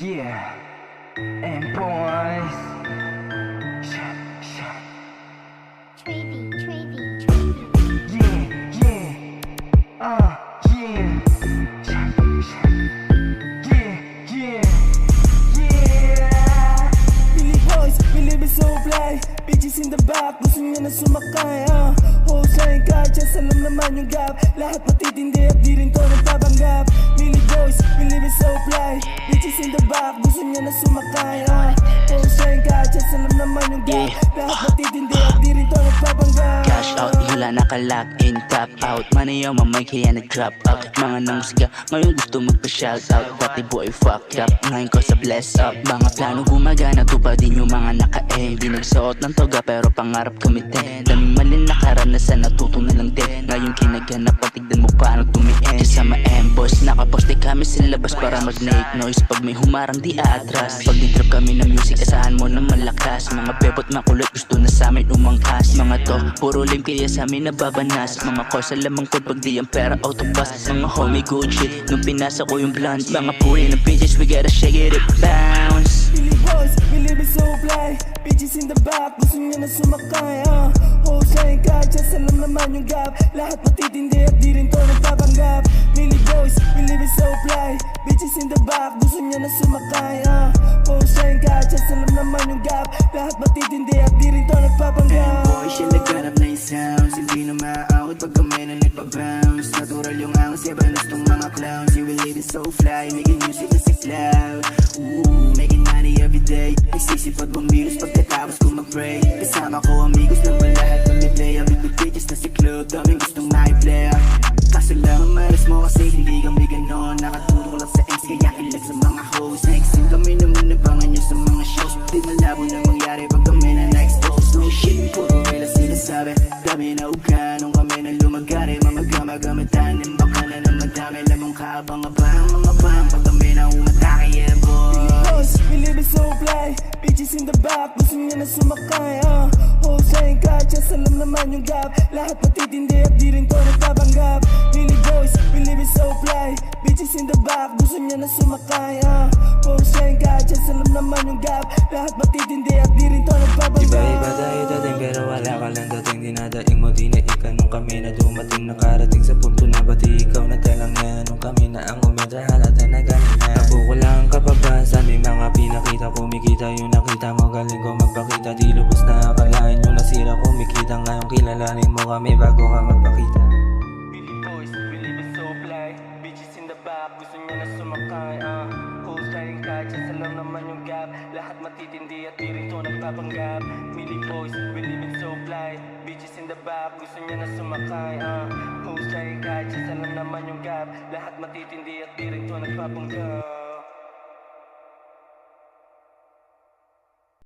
Yeah, and boys. Trading. Yeah, yeah. Yeah. Yeah. Billy boys, we live so fly. Bitches in the back, gusto niya na sumakay. Husay ka, just alam naman yung gap. Lahat matitindi at di rin to nagpapanggap. Billy boys, we live so fly. Bitches in the back, gusto niya na sumakay. Husay ka, just alam naman yung gap. Lahat matitindi at di rin to nagpapanggap. Cash out, hila nakalock in, tap out. Money on my mic, kaya nag-drop out. Mga nangusga, ngayon gusto magpa-shout out. Dati boy fucked up, ngayon ko sa bless up. Mga plano gumagana, tupadin yung mga naka-aim. Di nagsuot ng toga pero pangarap kumitin. Daming malin na karanasan, natuto na lang din. Ngayon kinaganap, patigdan mo paano tumiin. Kasama M-boss, nakapost di kami sa labas para mag-make noise. Pag may humarang di aatras. Pag di-drop kami ng music, asahan mo na malakas. Mga bebot makulit, gusto na sa amin umangkas. Mga to, puro lame kaya sa amin nababanas. Mga cause alamang code pag di ang pera autobus. Mga homie good shit, nung pinasa ko yung blunt. Mga puri ng bitches, we gotta shake it, it bounce. Billy boys, we live so fly. Bitches in the back, gusto niya na sumakay. Husay ka, just alam naman yung gap. Lahat matitindi at di rin to nagpapanggap. Billy boys, we live so fly. Bitches in the back, gusto niya na sumakay. Husay ka, just alam naman yung gap. Lahat matitindi at di rin to nagpapanggap. Boy, siya naghanap na yung sounds. Hindi na maaawit pag kami na nagpa-bounce. Natural yung angas, iba nustong mga clowns. You will live it so fly, making music na sa cloud. Ooh, making money everyday. Nagsisipag bumilos pagkatapos ko mag-pray. Kasama ko amigos lang ba lahat ng may play. Amig with bitches na si club, daming gustong makiplay. Kaso lang ang malas mo kasi hindi kami ganon. Nakatulong lang sa ends kaya ilag sa mga hoes. Nag-sim kami naman nabangan nyo sa mga shows. Di malabo na mangyari pag kami na na-expose. No shit, puro nila sinasabi. Dami na uka nung kami na lumagari. Mga gama-gamatanin baka na naman dami. Lamang kaabang-abang mga bang pag kami na umatake, yeah boy. We live so fly. Bitches in the back, gusto niya na sumakay. Husay ka, just alam naman yung gap. Lahat matitindi at di rin to nagpapanggap. Billy boys, we live so fly. Bitches in the back, gusto niya na sumakay. Husay ka, just alam naman yung gap. Lahat matitindi at di rin to nagpapanggap. Iba-iba tayo dating pero wala ka lang dating. Dinadaing mo di na ika nung kami na dumating. Nakarating sa punto na pati ikaw na talang na. Nung kami na ang umedra halata na galing na. Nabuko lang ang kapabasan, may mga pinakita. Kumikita yung nakita mo, galing ko magpakita. Di lubos na akalain yung nasira. Kumikita ngayon kilalanin mo kami bago ka magpakita. Billy boys, we live so fly. Bitches in the back, gusto niya na sumakay. Husay ka, just alam naman yung gap. Lahat matitindi at di rin to nagpapanggap. Billy boys, we live so fly. Bitches in the back, gusto niya na sumakay. Husay ka, just alam naman yung gap. Lahat matitindi at di rin to nagpapanggap.